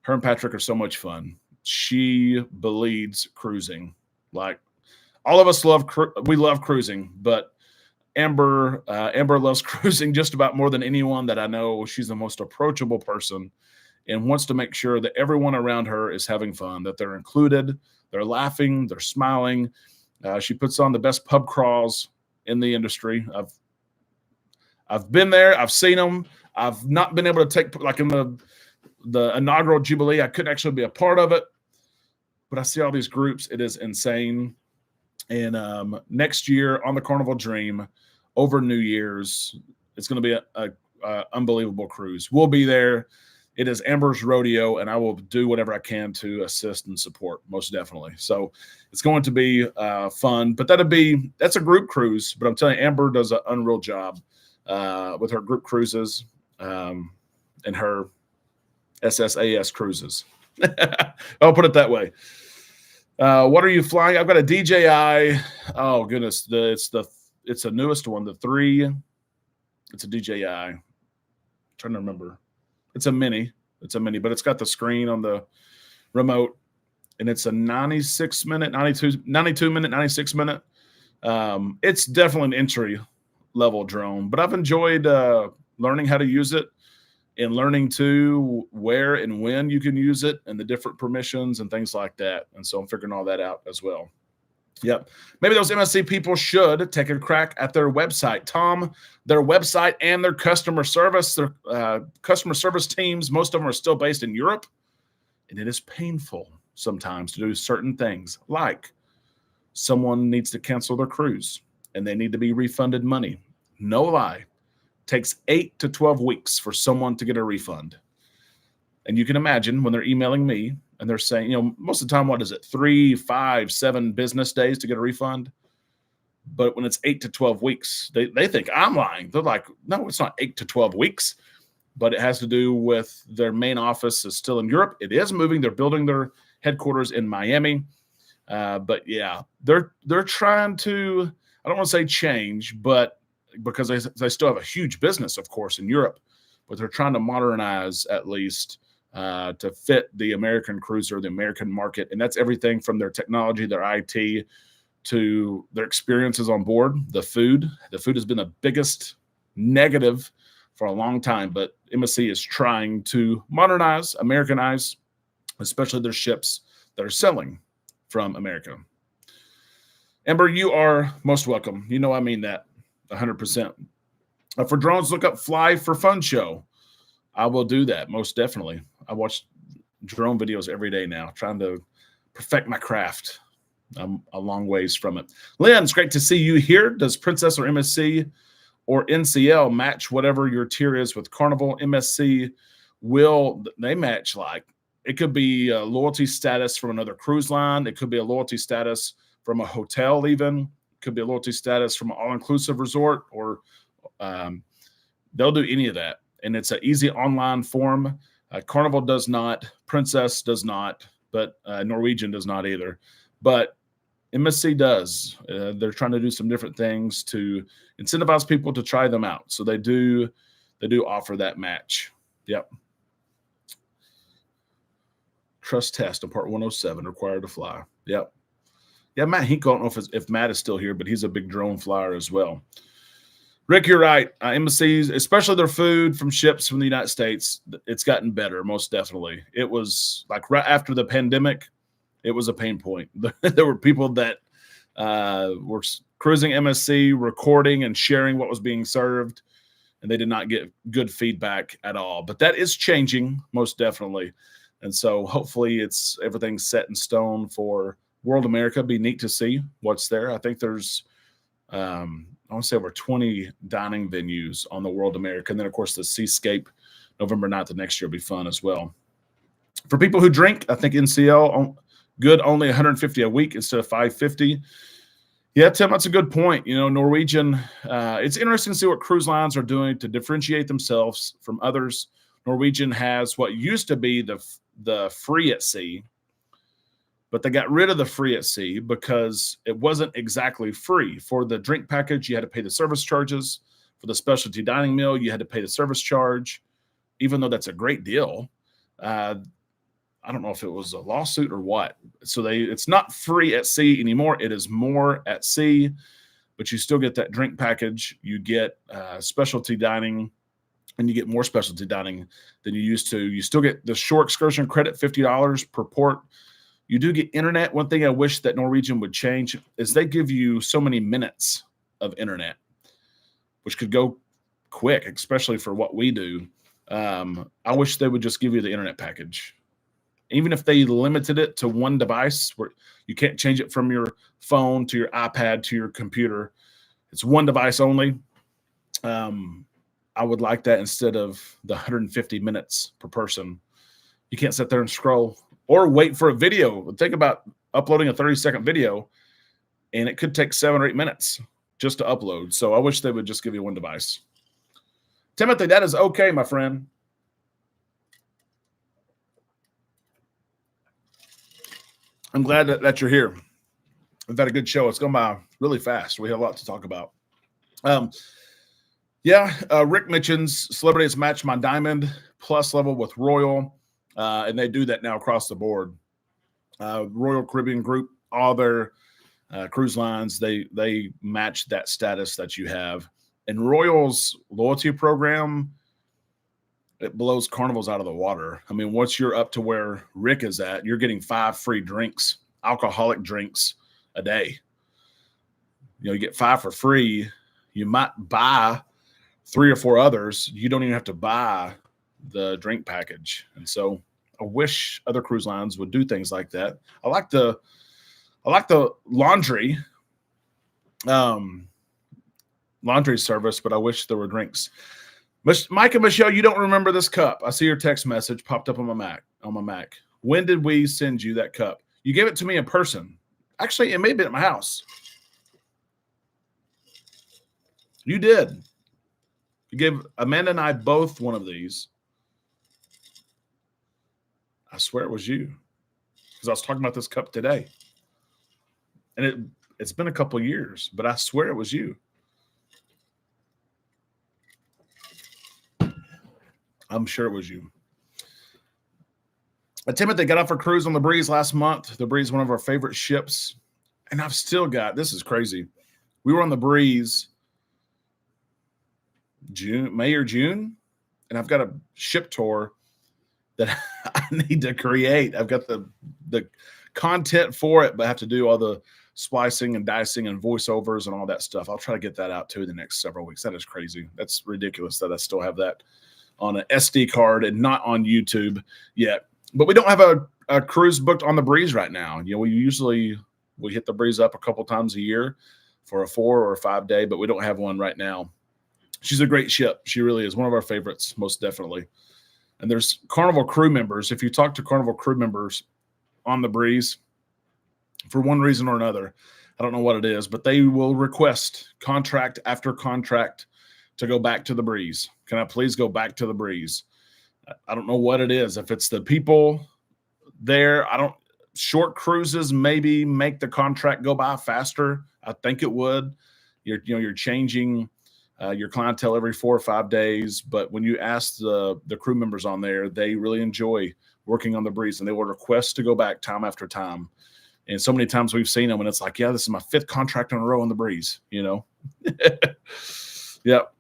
her and Patrick are so much fun. She bleeds cruising. Like all of us love cruising, but Amber loves cruising just about more than anyone that I know. She's the most approachable person and wants to make sure that everyone around her is having fun, that they're included, they're laughing, they're smiling. She puts on the best pub crawls in the industry. I've been there. I've seen them. I've not been able to take, like in the inaugural Jubilee, I couldn't actually be a part of it, but I see all these groups. It is insane. And next year on the Carnival Dream, over New Year's, it's going to be a unbelievable cruise. We'll be there. It is Amber's rodeo, and I will do whatever I can to assist and support, most definitely. So it's going to be fun. But that's a group cruise. But I'm telling you, Amber does an unreal job with her group cruises and her SSAS cruises. I'll put it that way. What are you flying? I've got a DJI. Oh goodness, it's the newest one. The 3. It's a DJI. I'm trying to remember. It's a mini, but it's got the screen on the remote, and it's a 92 minute, 96 minute. It's definitely an entry level drone, but I've enjoyed learning how to use it and learning to where and when you can use it and the different permissions and things like that. And so I'm figuring all that out as well. Yep. Maybe those MSC people should take a crack at their website. Tom, their website and their customer service, their customer service teams, most of them are still based in Europe. And it is painful sometimes to do certain things, like someone needs to cancel their cruise and they need to be refunded money. No lie. Takes 8 to 12 weeks for someone to get a refund. And you can imagine when they're emailing me and they're saying, most of the time, what is it? 3, 5, 7 business days to get a refund. But when it's 8 to 12 weeks, they think I'm lying. They're like, no, it's not 8 to 12 weeks. But it has to do with their main office is still in Europe. It is moving. They're building their headquarters in Miami. But yeah, they're trying to. I don't want to say change, but because they still have a huge business, of course, in Europe, but they're trying to modernize at least to fit the American cruiser, the American market. And that's everything from their technology, their IT, to their experiences on board, the food. The food has been the biggest negative for a long time, but MSC is trying to modernize, Americanize, especially their ships that are selling from America. Amber, you are most welcome. You know I mean that 100%. For drones, look up Fly for Fun Show. I will do that, most definitely. I watch drone videos every day now, trying to perfect my craft. I'm a long ways from it. Lynn, it's great to see you here. Does Princess or MSC or NCL match whatever your tier is with Carnival? MSC they match, like, it could be a loyalty status from another cruise line. It could be a loyalty status from a hotel even. It could be a loyalty status from an all-inclusive resort, or they'll do any of that. And it's an easy online form. Carnival does not. Princess does not. But Norwegian does not either. But MSC does. They're trying to do some different things to incentivize people to try them out. So they do offer that match. Yep. Trust test on part 107, required to fly. Yep. Yeah, Matt Hink, I don't know if Matt is still here, but he's a big drone flyer as well. Rick, you're right. MSCs, especially their food from ships from the United States, it's gotten better, most definitely. It was like right after the pandemic, it was a pain point. There were people that were cruising MSC, recording and sharing what was being served, and they did not get good feedback at all. But that is changing, most definitely. And so hopefully everything's set in stone for World America. Be neat to see what's there. I think there's I want to say over 20 dining venues on the World America. And then, of course, the Seascape November 9th of next year will be fun as well. For people who drink, I think NCL, good, only 150 a week instead of 550. Yeah, Tim, that's a good point. Norwegian, it's interesting to see what cruise lines are doing to differentiate themselves from others. Norwegian has what used to be the free at sea, but they got rid of the free at sea because it wasn't exactly free. For the drink package, you had to pay the service charges. For the specialty dining meal, you had to pay the service charge, even though that's a great deal. I don't know if it was a lawsuit or what. So it's not free at sea anymore. It is more at sea, but you still get that drink package. You get specialty dining, and you get more specialty dining than you used to. You still get the shore excursion credit, $50 per port. You do get internet. One thing I wish that Norwegian would change is they give you so many minutes of internet, which could go quick, especially for what we do. I wish they would just give you the internet package. Even if they limited it to one device where you can't change it from your phone to your iPad to your computer. It's one device only. I would like that instead of the 150 minutes per person. You can't sit there and scroll or wait for a video. Think about uploading a 30-second video, and it could take 7 or 8 minutes just to upload. So I wish they would just give you one device. Timothy, that is okay, my friend. I'm glad that you're here. We've had a good show. It's gone by really fast. We have a lot to talk about. Rick mentions Celebrity has matched my Diamond Plus level with Royal, and they do that now across the board. Royal Caribbean Group, all their cruise lines, they match that status that you have. And Royal's loyalty program, it blows Carnival's out of the water. I mean, once you're up to where Rick is at, you're getting 5 free drinks, alcoholic drinks a day. You get 5 for free. You might buy 3 or 4 others. You don't even have to buy the drink package. And so I wish other cruise lines would do things like that. I like the laundry service, but I wish there were drinks. Mike and Michelle, you don't remember this cup. I see your text message popped up on my Mac. When did we send you that cup? You gave it to me in person. Actually, it may have been at my house. You did. You gave Amanda and I both one of these. I swear it was you, because I was talking about this cup today. And It's been a couple years, but I swear it was you. I'm sure it was you. Timothy got off a cruise on the Breeze last month. The Breeze is one of our favorite ships. And I've still got, this is crazy. We were on the Breeze May or June, and I've got a ship tour that I need to create. I've got the content for it, but I have to do all the splicing and dicing and voiceovers and all that stuff. I'll try to get that out too in the next several weeks. That is crazy. That's ridiculous that I still have that on an SD card and not on YouTube yet. But we don't have a cruise booked on the Breeze right now. We hit the Breeze up a couple times a year for a 4 or 5 day, but we don't have one right now. She's a great ship. She really is one of our favorites, most definitely. And there's Carnival crew members. If you talk to Carnival crew members on the Breeze, for one reason or another, I don't know what it is, but they will request contract after contract to go back to the Breeze. Can I please go back to the Breeze? I don't know what it is. If it's the people there, short cruises maybe make the contract go by faster. I think it would. You're changing your clientele every 4 or 5 days, but when you ask the crew members on there, they really enjoy working on the Breeze, and they will request to go back time after time. And so many times we've seen them, and it's like, yeah, this is my 5th contract in a row on the Breeze. Yep.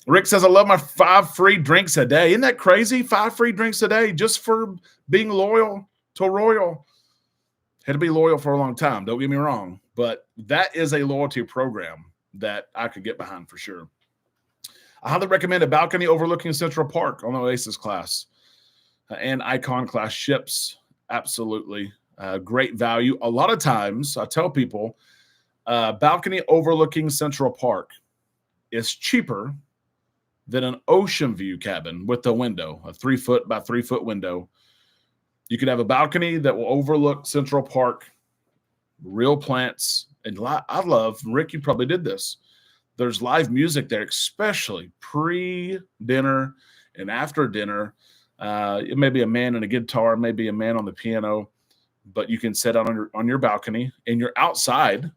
Rick says, I love my 5 free drinks a day. Isn't that crazy? 5 free drinks a day just for being loyal to Royal. Had to be loyal for a long time. Don't get me wrong. But that is a loyalty program that I could get behind for sure. I highly recommend a balcony overlooking Central Park on the Oasis class and Icon class ships. Absolutely. Great value. A lot of times I tell people balcony overlooking Central Park is cheaper than an ocean view cabin with a window, a 3 foot by 3 foot window. You could have a balcony that will overlook Central Park, real plants. And I love, Rick, you probably did this. There's live music there, especially pre-dinner and after dinner. It may be a man and a guitar, maybe a man on the piano, but you can sit out on your balcony and you're outside.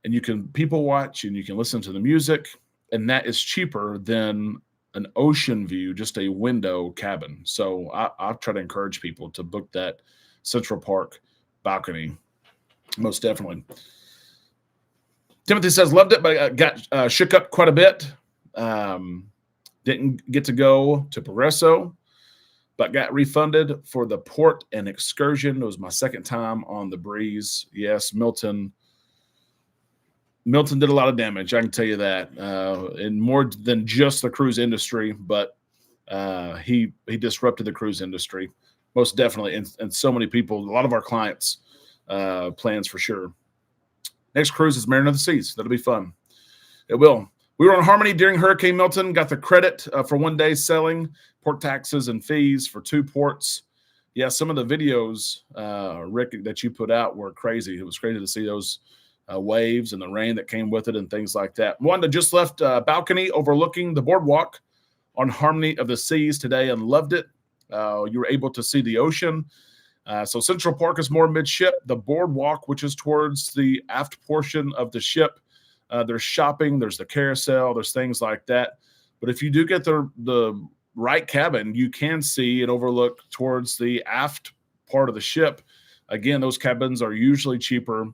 And you can people watch and you can listen to the music, and that is cheaper than an ocean view, just a window cabin. So I try to encourage people to book that Central Park balcony, most definitely. Timothy says, loved it, but got shook up quite a bit. Didn't get to go to Progresso, but got refunded for the port and excursion. It was my 2nd time on the Breeze. Yes, Milton did a lot of damage, I can tell you that, and more than just the cruise industry, but he disrupted the cruise industry, most definitely, and so many people, a lot of our clients' plans for sure. Next cruise is Mariner of the Seas. That'll be fun. It will. We were on Harmony during Hurricane Milton, got the credit for 1 day selling, port taxes and fees for 2 ports. Yeah, some of the videos, Rick, that you put out were crazy. It was crazy to see those waves and the rain that came with it and things like that. Wanda just left balcony overlooking the boardwalk on Harmony of the Seas today and loved it. You were able to see the ocean. So Central Park is more midship. The boardwalk, which is towards the aft portion of the ship, there's shopping, there's the carousel, there's things like that. But if you do get the right cabin, you can see and overlook towards the aft part of the ship. Again, those cabins are usually cheaper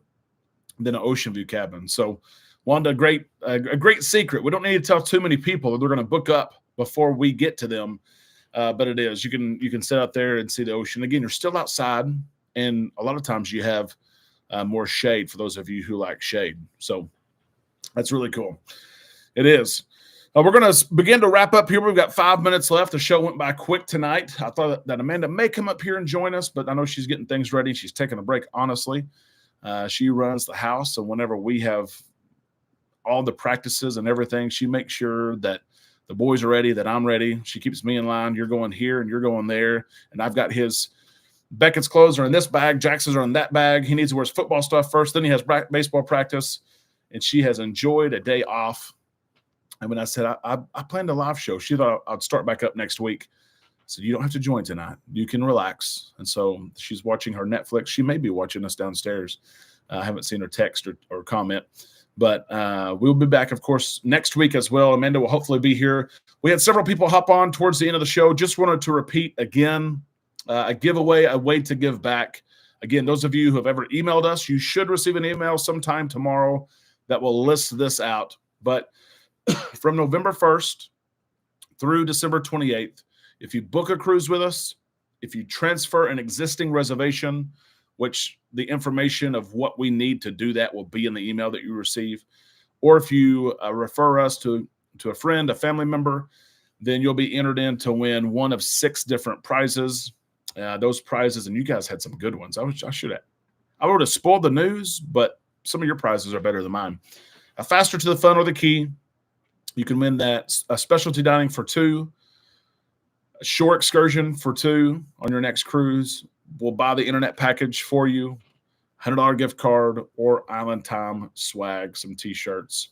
than an ocean view cabin. So Wanda, a great secret. We don't need to tell too many people that they're going to book up before we get to them. But it is. You can sit out there and see the ocean. Again, you're still outside, and a lot of times you have more shade for those of you who like shade. So that's really cool. It is. We're going to begin to wrap up here. We've got 5 minutes left. The show went by quick tonight. I thought that Amanda may come up here and join us, but I know she's getting things ready. She's taking a break, honestly. She runs the house, so whenever we have all the practices and everything, she makes sure that the boys are ready, that I'm ready. She keeps me in line. You're going here and you're going there. And I've got Beckett's clothes are in this bag. Jackson's are in that bag. He needs to wear his football stuff first. Then he has baseball practice. And she has enjoyed a day off. And when I said, I planned a live show, she thought I'd start back up next week. So you don't have to join tonight. You can relax. And so she's watching her Netflix. She may be watching us downstairs. I haven't seen her text or comment. But we'll be back, of course, next week as well. Amanda will hopefully be here. We had several people hop on towards the end of the show. Just wanted to repeat again, a giveaway, a way to give back. Again, those of you who have ever emailed us, you should receive an email sometime tomorrow that will list this out. But from November 1st through December 28th, if you book a cruise with us, if you transfer an existing reservation, which the information of what we need to do that will be in the email that you receive, or if you refer us to a friend, a family member, then you'll be entered in to win one of 6 different prizes. Those prizes, and you guys had some good ones. I would have spoiled the news, but some of your prizes are better than mine. A faster to the fun or the key. You can win that. A specialty dining for 2. A shore excursion for 2 on your next cruise. We'll buy the internet package for you. $100 gift card or Island Time swag, some T-shirts,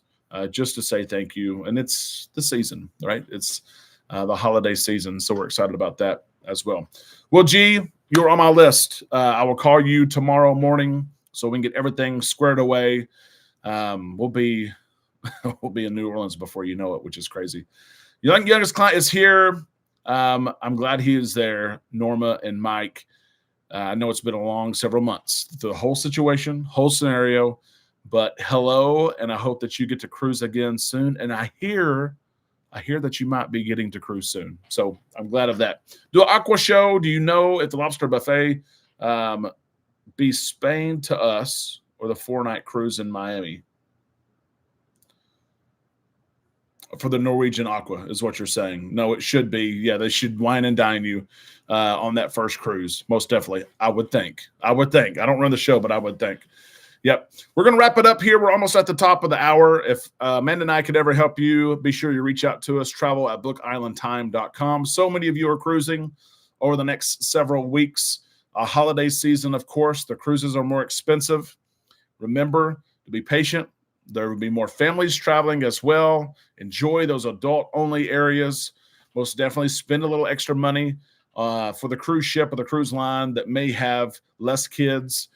just to say thank you. And it's the season, right? It's the holiday season, so we're excited about that as well. Well, G, you're on my list. I will call you tomorrow morning so we can get everything squared away. We'll be in New Orleans before you know it, which is crazy. Youngest client is here. I'm glad he is there, Norma and Mike. I know it's been a long several months, the whole situation, whole scenario, but hello, and I hope that you get to cruise again soon. And I hear that you might be getting to cruise soon. So I'm glad of that. Do an aqua show. Do you know if the lobster buffet be Spain to us or the 4-night cruise in Miami? For the Norwegian Aqua is what you're saying. No, it should be. Yeah, they should wine and dine you on that first cruise. Most definitely. I would think. I don't run the show, but I would think. Yep. We're going to wrap it up here. We're almost at the top of the hour. If Amanda and I could ever help you, be sure you reach out to us, travel@bookislandtime.com. So many of you are cruising over the next several weeks. A holiday season, of course. The cruises are more expensive. Remember to be patient. There will be more families traveling as well. Enjoy those adult-only areas. Most definitely spend a little extra money for the cruise ship or the cruise line that may have less kids.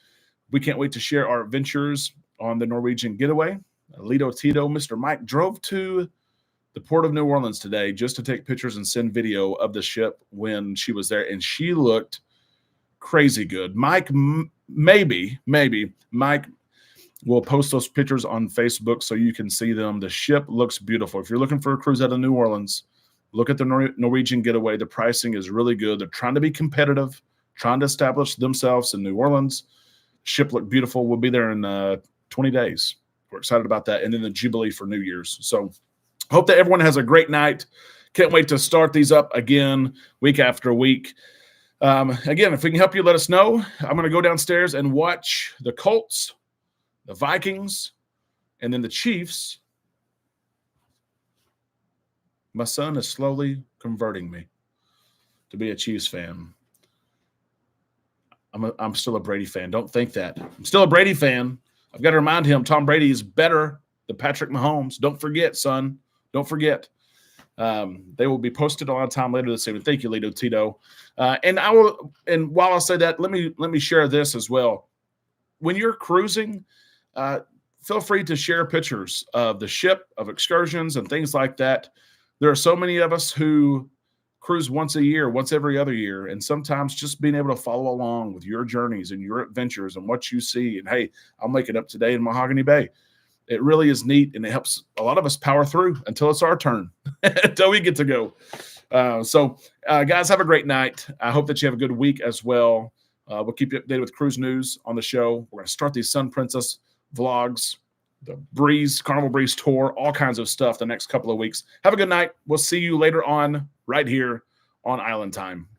We can't wait to share our adventures on the Norwegian getaway. Lido Tito, Mr. Mike, drove to the port of New Orleans today just to take pictures and send video of the ship when she was there, and she looked crazy good. Mike, maybe Mike we'll post those pictures on Facebook so you can see them. The ship looks beautiful. If you're looking for a cruise out of New Orleans, look at the Norwegian getaway. The pricing is really good. They're trying to be competitive, trying to establish themselves in New Orleans. Ship looked beautiful. We'll be there in 20 days. We're excited about that. And then the Jubilee for New Year's. So hope that everyone has a great night. Can't wait to start these up again week after week. Again, if we can help you, let us know. I'm going to go downstairs and watch the Colts, the Vikings, and then the Chiefs. My son is slowly converting me to be a Chiefs fan. I'm still a Brady fan. Don't think that. I'm still a Brady fan. I've got to remind him Tom Brady is better than Patrick Mahomes. Don't forget, son. Don't forget. They will be posted on time later this evening. Thank you, Lido Tito. And while I say that, let me share this as well. When you're cruising, feel free to share pictures of the ship, of excursions, and things like that. There are so many of us who cruise once a year, once every other year, and sometimes just being able to follow along with your journeys and your adventures and what you see. And hey, I'll make it up today in Mahogany Bay. It really is neat, and it helps a lot of us power through until it's our turn, until we get to go. So, guys, have a great night. I hope that you have a good week as well. We'll keep you updated with cruise news on the show. We're going to start these Sun Princess vlogs, the Carnival Breeze tour, all kinds of stuff the next couple of weeks. Have a good night. We'll see you later on right here on Island Time.